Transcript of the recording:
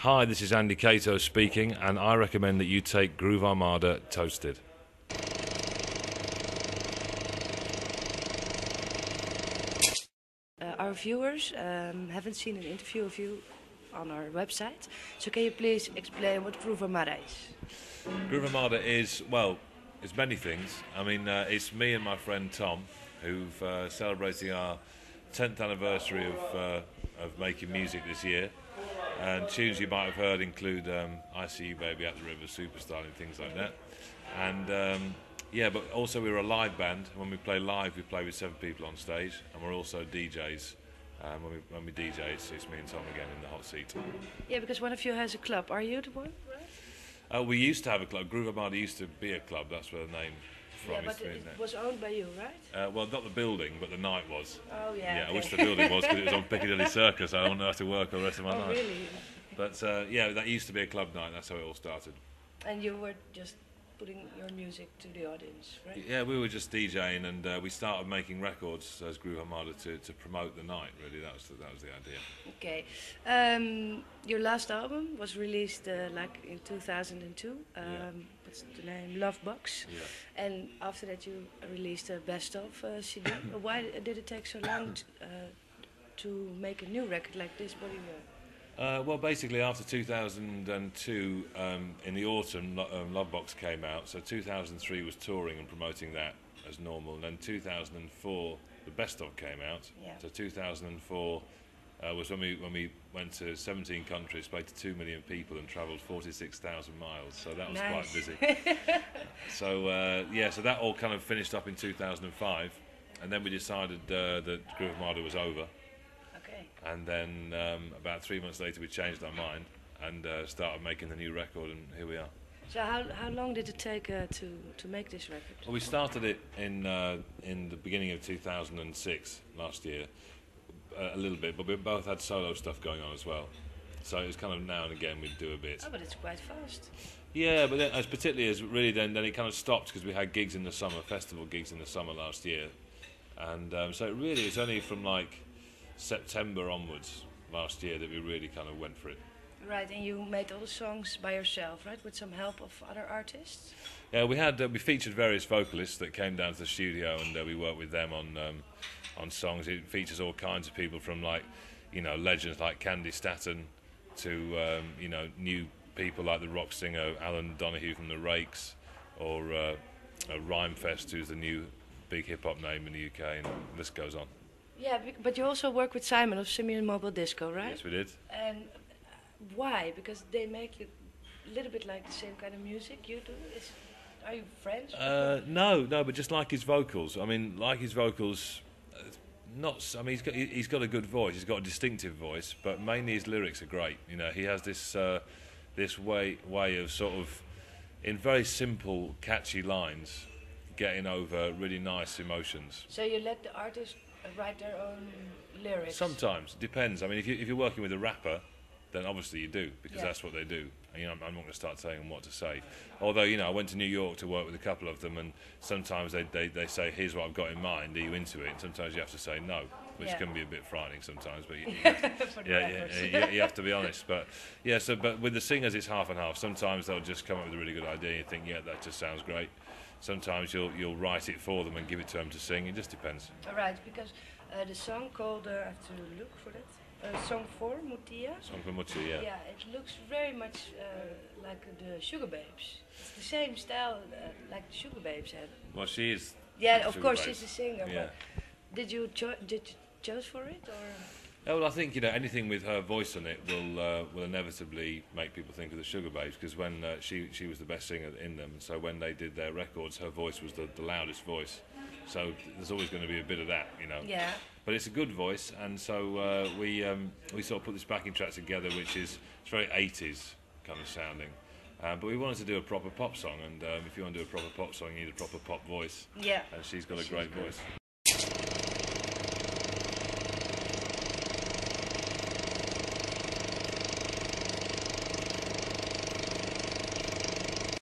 Hi, this is Andy Cato speaking, and I recommend that you take Groove Armada Toasted. Our viewers haven't seen an interview of you on our website, so can you please explain what Groove Armada is? Groove Armada is, well, it's many things. I mean, it's me and my friend Tom, who've celebrating our 10th anniversary of making music this year. And tunes you might have heard include I See You Baby, At the River, Superstar and things like that. And yeah, but also we're a live band. When we play live, we play with 7 people on stage, and we're also DJs. When we DJ, it's me and Tom again in the hot seat. Yeah, because one of you has a club. Are you the one, right? We used to have a club. Groove Armada used to be a club. That's where the name from yeah, is. but it was owned by you, right? Well, not the building, but the night was. Oh, yeah. Yeah, okay. I wish the building was, because it was on Piccadilly Circus. I don't know how to work the rest of my Oh, life. really? But yeah, that used to be a club night. That's how it all started. And you were just putting your music to the audience, right? Yeah, we were just DJing, and we started making records as Groove Armada to promote the night. Really, that was the idea. Okay. Your last album was released like in 2002. What's the name? Love Box. Yeah. And after that, you released a best of CD. Why did it take so long to make a new record like this? What do you know? Well, basically, after 2002, in the autumn, Lovebox came out. So 2003 was touring and promoting that as normal. And then 2004, the best of came out. Yeah. So 2004 was when we went to 17 countries, played to 2 million people, and travelled 46,000 miles. So that was quite busy. So yeah, so that all kind of finished up in 2005, and then we decided that Groove Armada was over. And then about 3 months later, we changed our mind and started making the new record, and here we are. So how long did it take to make this record? Well, we started it in the beginning of 2006 last year, a little bit, but we both had solo stuff going on as well. So it was kind of now and again we'd do a bit. Oh, but it's quite fast. Yeah, but then, then it kind of stopped because we had gigs in the summer, festival gigs in the summer last year, and so it really it's only from like September onwards last year that we really kind of went for it. Right, and you made all the songs by yourself, right, with some help of other artists? Yeah, we featured various vocalists that came down to the studio, and we worked with them on songs. It features all kinds of people, from like, you know, legends like Candy Staton to you know, new people like the rock singer Alan Donahue from the Rakes, or Rhymefest, who's the new big hip hop name in the UK, and the list goes on. Yeah, but you also work with Simon of Simeon Mobile Disco, right? Yes, we did. And why? Because they make you a little bit like the same kind of music you do? Are you friends? No, but just like his vocals. I mean, like his vocals, I mean, he's got a good voice. He's got a distinctive voice, but mainly his lyrics are great. You know, he has this way of sort of, in very simple, catchy lines, getting over really nice emotions. So you let the artist write their own lyrics? Sometimes, it depends. I mean, if you're working with a rapper, then obviously you do, because that's what they do. And, you know, I'm not going to start telling them what to say. Although, you know, I went to New York to work with a couple of them, and sometimes they say, here's what I've got in mind, are you into it? And sometimes you have to say no, which can be a bit frightening sometimes, but you have to be honest. But yeah, but with the singers it's half and half. Sometimes they'll just come up with a really good idea and you think, yeah, that just sounds great. Sometimes you'll write it for them and give it to them to sing. It just depends. All right, because the song called, I have to look for that, Song for Mutia. Song for Mutia, yeah. Yeah, it looks very much like the Sugar Babes. It's the same style like the Sugar Babes had. Well, she is. Yeah, of Sugar course Babes. she's a singer. Yeah. But did you choose for it, or? Oh, well, I think, you know, anything with her voice on it will inevitably make people think of the Sugar Babes, because when she was the best singer in them, so when they did their records, her voice was the loudest voice. So there's always going to be a bit of that, you know. Yeah. But it's a good voice, and so we sort of put this backing track together, which is it's very 80s kind of sounding. But we wanted to do a proper pop song, and if you want to do a proper pop song, you need a proper pop voice. Yeah. And she's got a great voice.